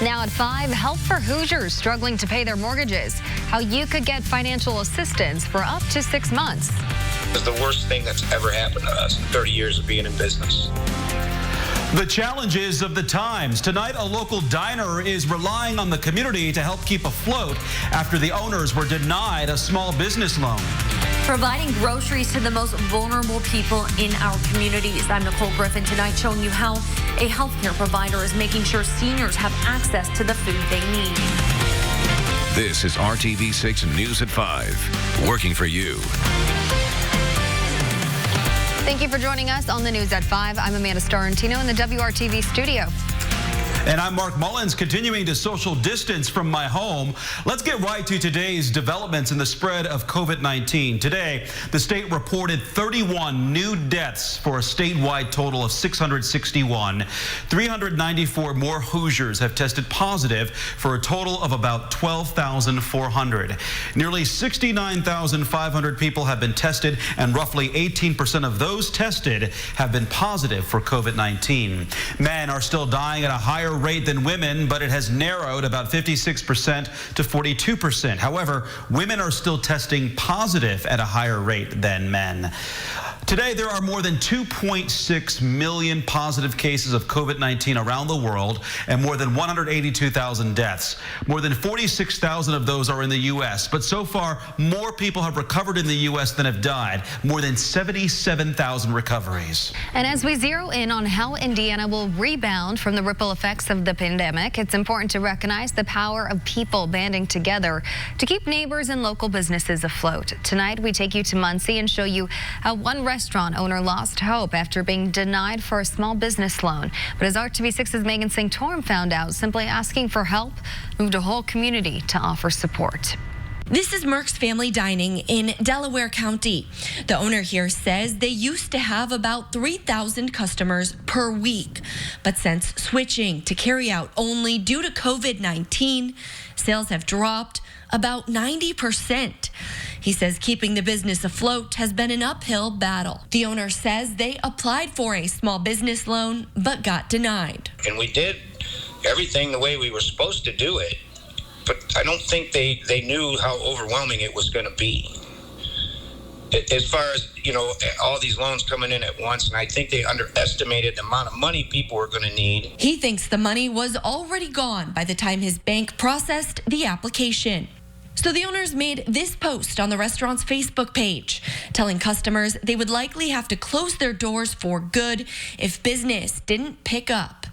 Now at 5, help for Hoosiers struggling to pay their mortgages. How you could get financial assistance for up to 6 months. It's the worst thing that's ever happened to us in 30 years of being in business. The challenges of the times. Tonight, a local diner is relying on the community to help keep afloat after the owners were denied a small business loan. Providing groceries to the most vulnerable people in our communities. I'm Nicole Griffin tonight showing you how a healthcare provider is making sure seniors have access to the food they need. This is RTV6 News at 5, working for you. Thank you for joining us on the News at 5. I'm Amanda Starantino in the WRTV studio. And I'm Mark Mullins, continuing to social distance from my home. Let's get right to today's developments in the spread of COVID-19. Today, the state reported 31 new deaths for a statewide total of 661. 394 more Hoosiers have tested positive for a total of about 12,400. Nearly 69,500 people have been tested, and roughly 18% of those tested have been positive for COVID-19. Men are still dying at a higher rate than women, but it has narrowed about 56% to 42%. However, women are still testing positive at a higher rate than men. Today, there are more than 2.6 million positive cases of COVID-19 around the world and more than 182,000 deaths. More than 46,000 of those are in the U.S., but so far, more people have recovered in the U.S. than have died. More than 77,000 recoveries. And as we zero in on how Indiana will rebound from the ripple effects of the pandemic, it's important to recognize the power of people banding together to keep neighbors and local businesses afloat. Tonight, we take you to Muncie and show you how one restaurant owner lost hope after being denied for a small business loan. But as RTV6's Megan Sanctorum found out, simply asking for help moved a whole community to offer support. This is Merck's Family Dining in Delaware County. The owner here says they used to have about 3,000 customers per week. But since switching to carry out only due to COVID-19, sales have dropped about 90%. He says keeping the business afloat has been an uphill battle. The owner says they applied for a small business loan but got denied. And we did everything the way we were supposed to do it, but I don't think they knew how overwhelming it was going to be. As far as, you know, all these loans coming in at once, and I think they underestimated the amount of money people were going to need. He thinks the money was already gone by the time his bank processed the application. So the owners made this post on the restaurant's Facebook page, telling customers they would likely have to close their doors for good if business didn't pick up.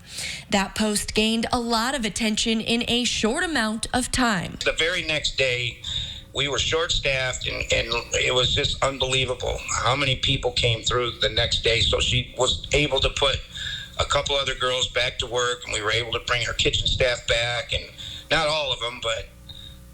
That post gained a lot of attention in a short amount of time. The very next day, we were short-staffed, and it was just unbelievable how many people came through the next day. So she was able to put a couple other girls back to work, and we were able to bring our kitchen staff back, and not all of them, but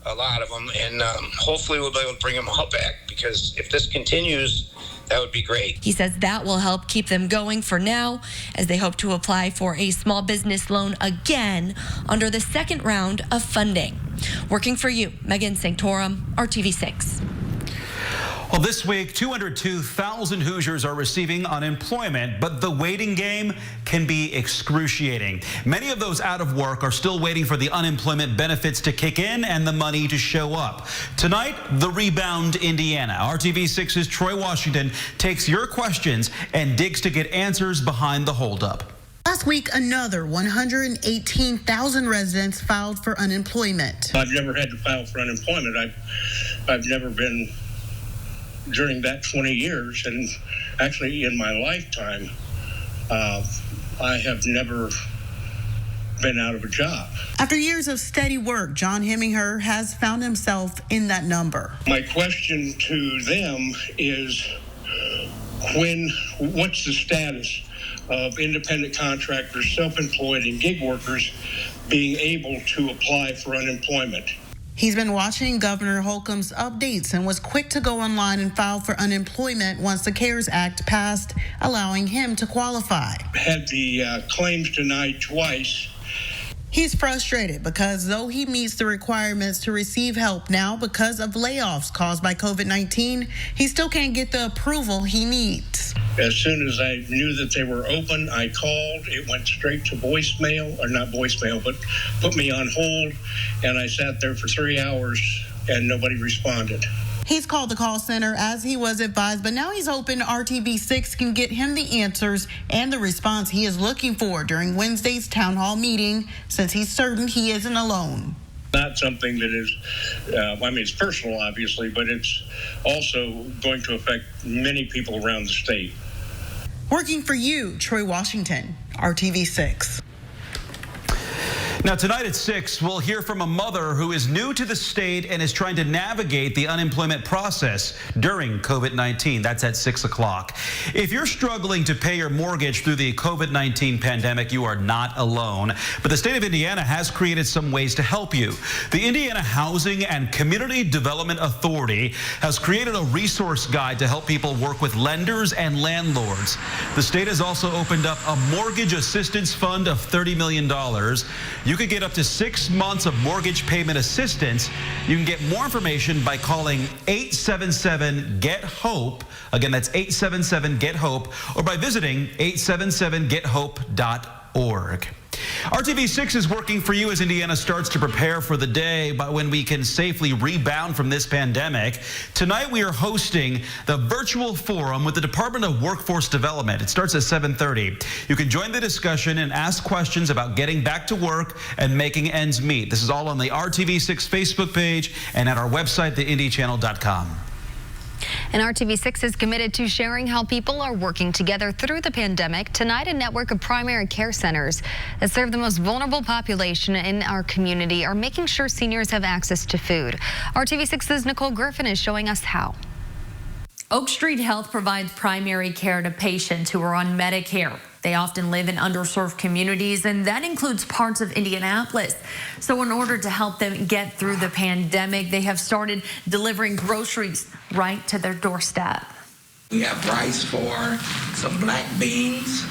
a lot of them, and hopefully we'll be able to bring them all back, because if this continues, that would be great. He says that will help keep them going for now, as they hope to apply for a small business loan again under the second round of funding. Working for you, Megan Sanctorum, RTV6. Well, this week, 202,000 Hoosiers are receiving unemployment, but the waiting game can be excruciating. Many of those out of work are still waiting for the unemployment benefits to kick in and the money to show up. Tonight, the rebound Indiana. RTV6's Troy Washington takes your questions and digs to get answers behind the holdup. Last week, another 118,000 residents filed for unemployment. I've never had to file for unemployment. I've never been during that 20 years, and actually in my lifetime, I have never been out of a job. After years of steady work, John Hemminger has found himself in that number. My question to them is, what's the status of independent contractors, self-employed, and gig workers being able to apply for unemployment? He's been watching Governor Holcomb's updates and was quick to go online and file for unemployment once the CARES Act passed, allowing him to qualify. Had the claims denied twice. He's frustrated because though he meets the requirements to receive help now because of layoffs caused by COVID-19, he still can't get the approval he needs. As soon as I knew that they were open, I called. It went straight to voicemail, or not voicemail, but put me on hold, and I sat there for 3 hours and nobody responded. He's called the call center as he was advised, but now he's hoping RTV6 can get him the answers and the response he is looking for during Wednesday's town hall meeting, since he's certain he isn't alone. Not something that is, it's personal, obviously, but it's also going to affect many people around the state. Working for you, Troy Washington, RTV6. Now, tonight at 6, we'll hear from a mother who is new to the state and is trying to navigate the unemployment process during COVID-19. That's at 6 o'clock. If you're struggling to pay your mortgage through the COVID-19 pandemic, you are not alone. But the state of Indiana has created some ways to help you. The Indiana Housing and Community Development Authority has created a resource guide to help people work with lenders and landlords. The state has also opened up a mortgage assistance fund of $30 million. You could get up to 6 months of mortgage payment assistance. You can get more information by calling 877-GET-HOPE. Again, that's 877-GET-HOPE, or by visiting 877gethope.org. RTV6 is working for you as Indiana starts to prepare for the day but when we can safely rebound from this pandemic. Tonight we are hosting the virtual forum with the Department of Workforce Development. It starts at 7:30. You can join the discussion and ask questions about getting back to work and making ends meet. This is all on the RTV6 Facebook page and at our website, theindychannel.com. And RTV6 is committed to sharing how people are working together through the pandemic. Tonight, a network of primary care centers that serve the most vulnerable population in our community are making sure seniors have access to food. RTV6's Nicole Griffin is showing us how. Oak Street Health provides primary care to patients who are on Medicare. They often live in underserved communities, and that includes parts of Indianapolis. So in order to help them get through the pandemic, they have started delivering groceries right to their doorstep. We have rice for some black beans,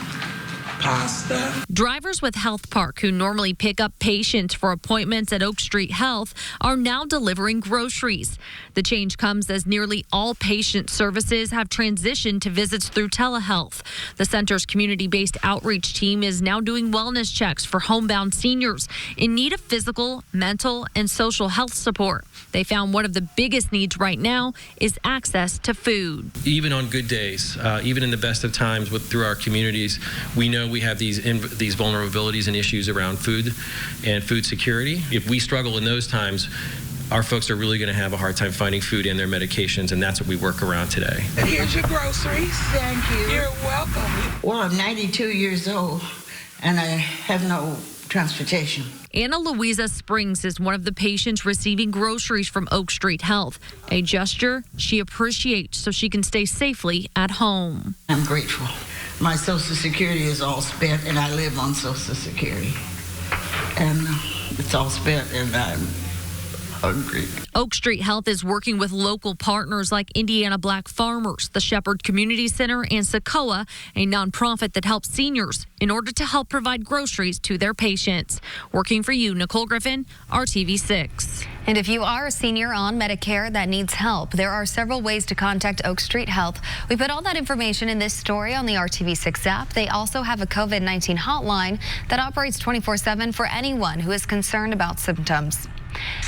pasta. Drivers with Health Park who normally pick up patients for appointments at Oak Street Health are now delivering groceries. The change comes as nearly all patient services have transitioned to visits through telehealth. The center's community-based outreach team is now doing wellness checks for homebound seniors in need of physical, mental, and social health support. They found one of the biggest needs right now is access to food. Even on good days, even in the best of times through our communities, we know we have these vulnerabilities and issues around food and food security. If we struggle in those times, our folks are really going to have a hard time finding food and their medications, and that's what we work around today. Here's your groceries. Thank you. You're welcome. Well, I'm 92 years old, and I have no transportation. Anna Louisa Springs is one of the patients receiving groceries from Oak Street Health, a gesture she appreciates so she can stay safely at home. I'm grateful. My Social Security is all spent, and I live on Social Security. And it's all spent, and I'm hungry. Oak Street Health is working with local partners like Indiana Black Farmers, the Shepherd Community Center, and Socoa, a nonprofit that helps seniors in order to help provide groceries to their patients. Working for you, Nicole Griffin, RTV6. And if you are a senior on Medicare that needs help, there are several ways to contact Oak Street Health. We put all that information in this story on the RTV6 app. They also have a COVID-19 hotline that operates 24/7 for anyone who is concerned about symptoms.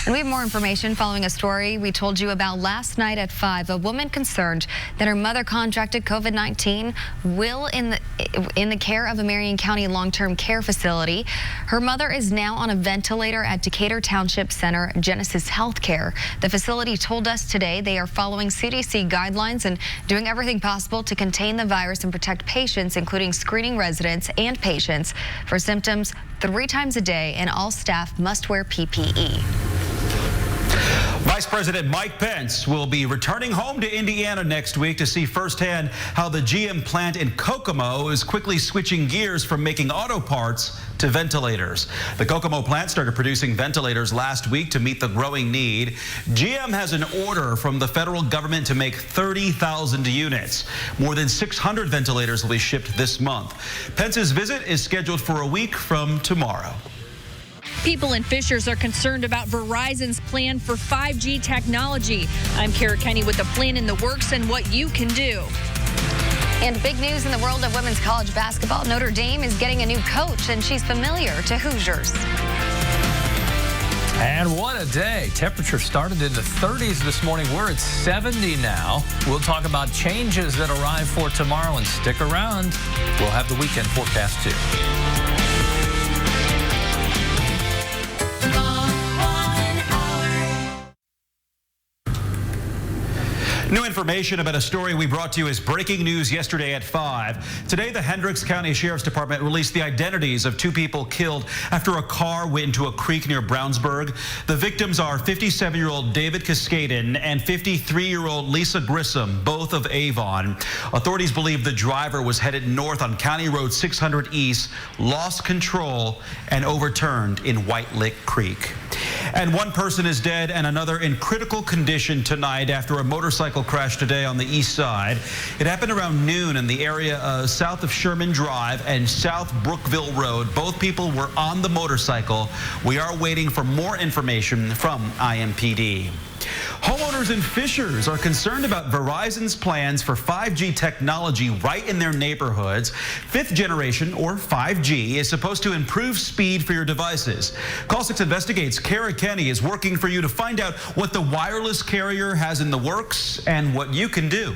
And we have more information following a story we told you about last night at 5. A woman concerned that her mother contracted COVID-19 will in the care of a Marion County long-term care facility. Her mother is now on a ventilator at Decatur Township Center Genesis Healthcare. The facility told us today they are following CDC guidelines and doing everything possible to contain the virus and protect patients, including screening residents and patients for symptoms 3 times a day, and all staff must wear PPE. Vice President Mike Pence will be returning home to Indiana next week to see firsthand how the GM plant in Kokomo is quickly switching gears from making auto parts to ventilators. The Kokomo plant started producing ventilators last week to meet the growing need. GM has an order from the federal government to make 30,000 units. More than 600 ventilators will be shipped this month. Pence's visit is scheduled for a week from tomorrow. People in Fishers are concerned about Verizon's plan for 5G technology. I'm Kara Kenny with the plan in the works and what you can do. And big news in the world of women's college basketball. Notre Dame is getting a new coach, and she's familiar to Hoosiers. And what a day. Temperature started in the 30s this morning. We're at 70 now. We'll talk about changes that arrive for tomorrow, and stick around. We'll have the weekend forecast too. New information about a story we brought to you as breaking news yesterday at 5. Today, the Hendricks County Sheriff's Department released the identities of 2 people killed after a car went into a creek near Brownsburg. The victims are 57-year-old David Cascaden and 53-year-old Lisa Grissom, both of Avon. Authorities believe the driver was headed north on County Road 600 East, lost control, and overturned in White Lick Creek. And 1 person is dead and another in critical condition tonight after a motorcycle crash today on the east side. It happened around noon in the area south of Sherman Drive and South Brookville Road. Both people were on the motorcycle. We are waiting for more information from IMPD. Homeowners in Fishers are concerned about Verizon's plans for 5G technology right in their neighborhoods. 5th generation, or 5G, is supposed to improve speed for your devices. Call 6 Investigates' Kara Kenny is working for you to find out what the wireless carrier has in the works and what you can do.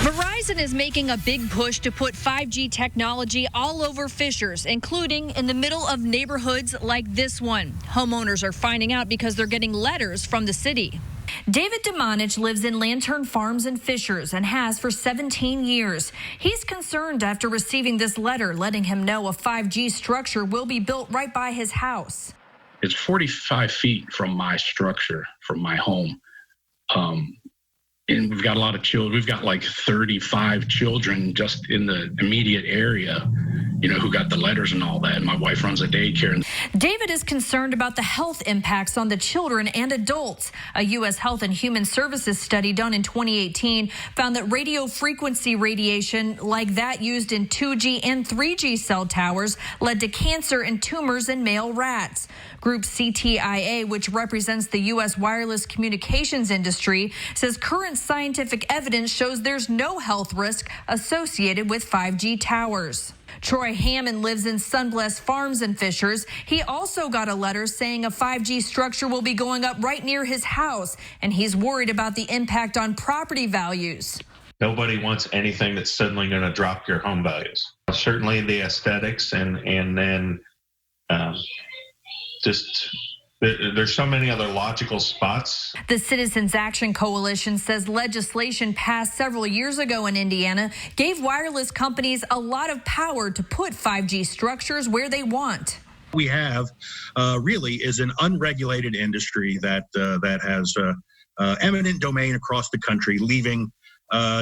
Verizon is making a big push to put 5G technology all over Fishers, including in the middle of neighborhoods like this one. Homeowners are finding out because they're getting letters from the city. David Demonich lives in Lantern Farms in Fishers and has for 17 years. He's concerned after receiving this letter letting him know a 5G structure will be built right by his house. It's 45 feet from my structure, from my home. And we've got a lot of children. We've got like 35 children just in the immediate area, you know, who got the letters and all that. And my wife runs a daycare. David is concerned about the health impacts on the children and adults. A U.S. Health and Human Services study done in 2018 found that radio frequency radiation like that used in 2G and 3G cell towers led to cancer and tumors in male rats. Group CTIA, which represents the U.S. wireless communications industry, says current scientific evidence shows there's no health risk associated with 5G towers. Troy Hammond lives in Sunblessed Farms in Fishers. He also got a letter saying a 5G structure will be going up right near his house, and he's worried about the impact on property values. Nobody wants anything that's suddenly going to drop your home values. Certainly the aesthetics and then just there's so many other logical spots. The Citizens Action Coalition says legislation passed several years ago in Indiana gave wireless companies a lot of power to put 5G structures where they want. We have really is an unregulated industry that has eminent domain across the country, leaving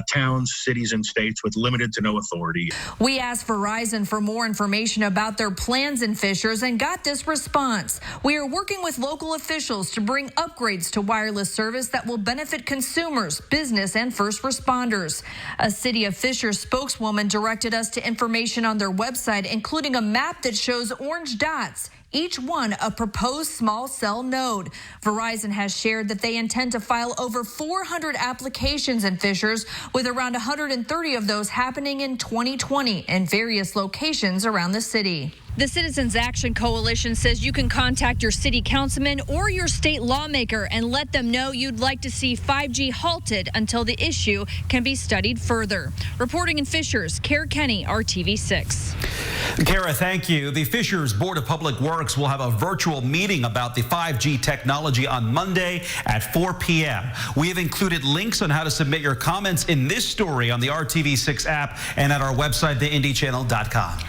towns, cities, and states with limited to no authority. We asked Verizon for more information about their plans in Fishers and got this response. We are working with local officials to bring upgrades to wireless service that will benefit consumers, business, and first responders. A City of Fishers spokeswoman directed us to information on their website, including a map that shows orange dots, each one a proposed small cell node. Verizon has shared that they intend to file over 400 applications in Fishers, with around 130 of those happening in 2020 in various locations around the city. The Citizens Action Coalition says you can contact your city councilman or your state lawmaker and let them know you'd like to see 5G halted until the issue can be studied further. Reporting in Fishers, Kara Kenny, RTV6. Kara, thank you. The Fishers Board of Public Works will have a virtual meeting about the 5G technology on Monday at 4 p.m. We have included links on how to submit your comments in this story on the RTV6 app and at our website, theindychannel.com.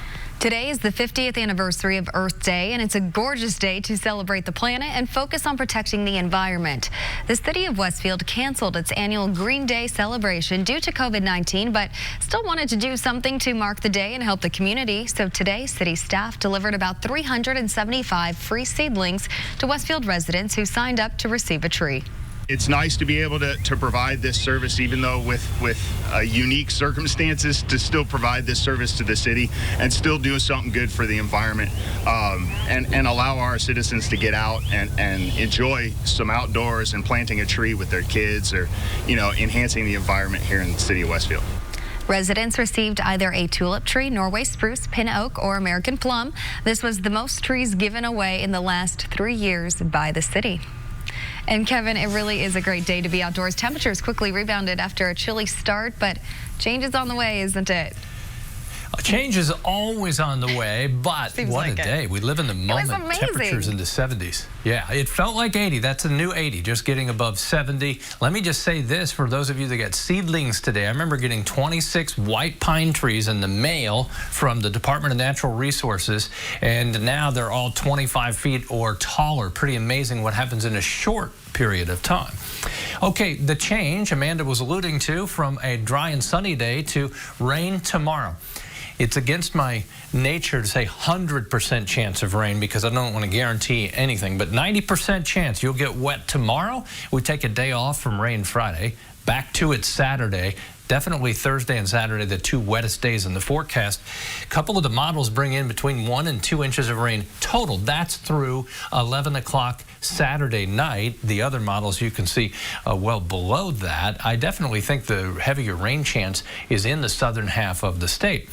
Today is the 50th anniversary of Earth Day, and it's a gorgeous day to celebrate the planet and focus on protecting the environment. The city of Westfield canceled its annual Green Day celebration due to COVID-19, but still wanted to do something to mark the day and help the community. So today, city staff delivered about 375 free seedlings to Westfield residents who signed up to receive a tree. It's nice to be able to provide this service, even though with unique circumstances, to still provide this service to the city and still do something good for the environment, and allow our citizens to get out and enjoy some outdoors and planting a tree with their kids, or, you know, enhancing the environment here in the city of Westfield. Residents received either a tulip tree, Norway spruce, pin oak, or American plum. This was the most trees given away in the last 3 years by the city. And Kevin, it really is a great day to be outdoors. Temperatures quickly rebounded after a chilly start, but change is on the way, isn't it? Change is always on the way, but Seems what like a day. We live in the moment. It was amazing. Temperatures in the 70s. Yeah, it felt like 80. That's a new 80, just getting above 70. Let me just say this for those of you that get seedlings today. I remember getting 26 white pine trees in the mail from the Department of Natural Resources, and now they're all 25 feet or taller. Pretty amazing what happens in a short period of time. Okay, the change Amanda was alluding to, from a dry and sunny day to rain tomorrow. It's against my nature to say 100% chance of rain because I don't want to guarantee anything, but 90% chance you'll get wet tomorrow. We take a day off from rain Friday, back to it Saturday. Definitely Thursday and Saturday, the two wettest days in the forecast. A couple of the models bring in between 1 and 2 inches of rain total. That's through 11 o'clock Saturday night. The other models you can see well below that. I definitely think the heavier rain chance is in the southern half of the state.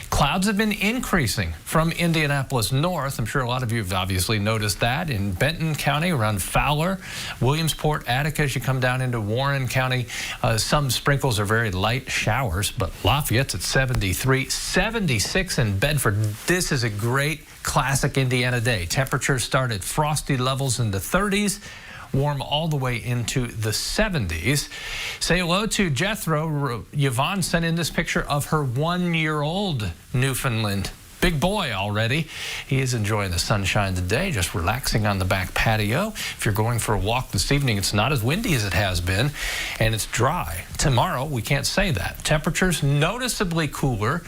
Clouds have been increasing from Indianapolis north. I'm sure a lot of you have obviously noticed that in Benton County, around Fowler, Williamsport, Attica, as you come down into Warren County. Some sprinkles are very light showers, but Lafayette's at 73, 76 in Bedford. This is a great classic Indiana day. Temperatures start at frosty levels in the 30s, warm all the way into the 70s. Say hello to Jethro. Yvonne sent in this picture of her 1-year-old Newfoundland. Big boy already. He is enjoying the sunshine today, just relaxing on the back patio. If you're going for a walk this evening, it's not as windy as it has been, and it's dry. Tomorrow, we can't say that. Temperatures noticeably cooler.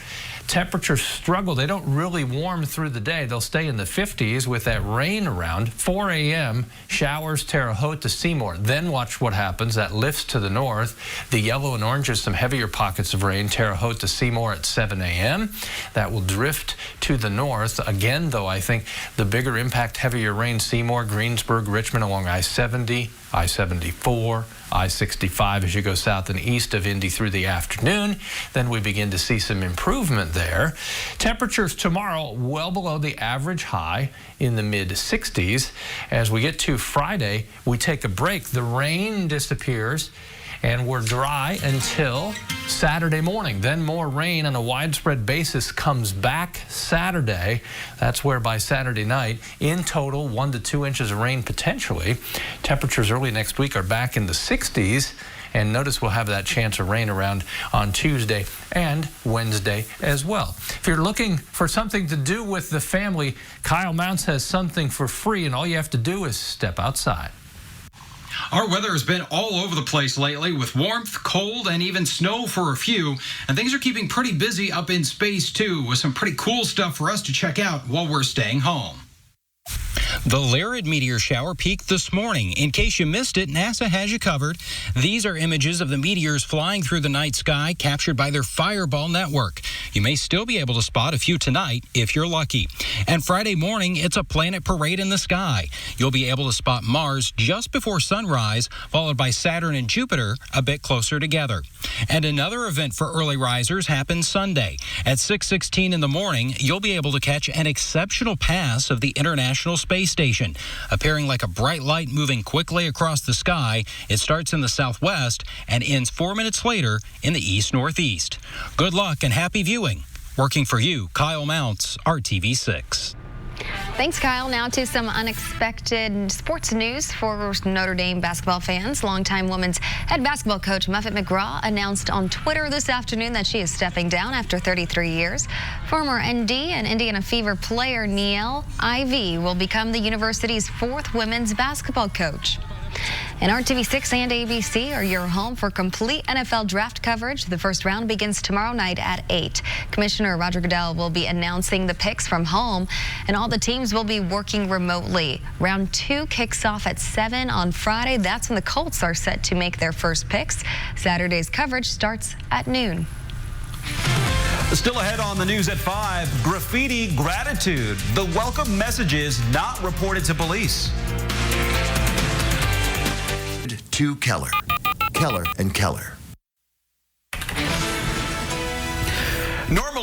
Temperatures struggle. They don't really warm through the day. They'll stay in the 50s with that rain around. 4 a.m., showers Terre Haute to Seymour. Then watch what happens. That lifts to the north. The yellow and orange is some heavier pockets of rain. Terre Haute to Seymour at 7 a.m. That will drift to the north. Again, though, I think the bigger impact, heavier rain, Seymour, Greensburg, Richmond along I-70, I-74, I-65 as you go south and east of Indy through the afternoon. Then we begin to see some improvement there. Temperatures tomorrow well below the average high in the mid-60s. As we get to Friday, we take a break. The rain disappears, and we're dry until Saturday morning. Then more rain on a widespread basis comes back Saturday. That's where by Saturday night, in total, 1 to 2 inches of rain potentially. Temperatures early next week are back in the 60s. And notice we'll have that chance of rain around on Tuesday and Wednesday as well. If you're looking for something to do with the family, Kyle Mounts has something for free, and all you have to do is step outside. Our weather has been all over the place lately, with warmth, cold, and even snow for a few. And things are keeping pretty busy up in space, too, with some pretty cool stuff for us to check out while we're staying home. The Lyrid meteor shower peaked this morning. In case you missed it, NASA has you covered. These are images of the meteors flying through the night sky, captured by their Fireball network. You may still be able to spot a few tonight if you're lucky. And Friday morning, it's a planet parade in the sky. You'll be able to spot Mars just before sunrise, followed by Saturn and Jupiter a bit closer together. And another event for early risers happens Sunday. At 6:16 in the morning, you'll be able to catch an exceptional pass of the International Space Station. Appearing like a bright light moving quickly across the sky, it starts in the southwest and ends 4 minutes later in the east-northeast. Good luck and happy viewing. Working for you, Kyle Mounts, RTV6. Thanks, Kyle. Now to some unexpected sports news for Notre Dame basketball fans. Longtime women's head basketball coach Muffet McGraw announced on Twitter this afternoon that she is stepping down after 33 years. Former ND and Indiana Fever player Niele Ivey will become the university's 4th women's basketball coach. And RTV6 and ABC are your home for complete NFL draft coverage. The first round begins tomorrow night at 8. Commissioner Roger Goodell will be announcing the picks from home, and all the teams will be working remotely. Round 2 kicks off at 7 on Friday. That's when the Colts are set to make their first picks. Saturday's coverage starts at noon. Still ahead on the news at 5, graffiti gratitude. The welcome messages not reported to police. To Keller and Keller.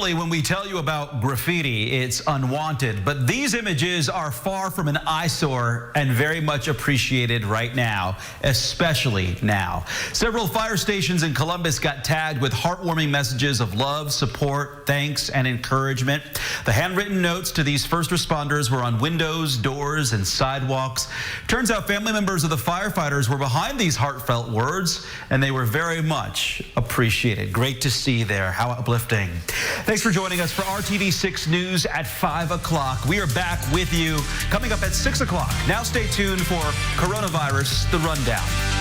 Normally, when we tell you about graffiti, it's unwanted, but these images are far from an eyesore and very much appreciated right now, especially now. Several fire stations in Columbus got tagged with heartwarming messages of love, support, thanks, and encouragement. The handwritten notes to these first responders were on windows, doors, and sidewalks. Turns out family members of the firefighters were behind these heartfelt words, and they were very much appreciated. Great to see there. How uplifting. Thanks for joining us for RTV6 News at 5 o'clock. We are back with you coming up at 6 o'clock. Now stay tuned for Coronavirus, The Rundown.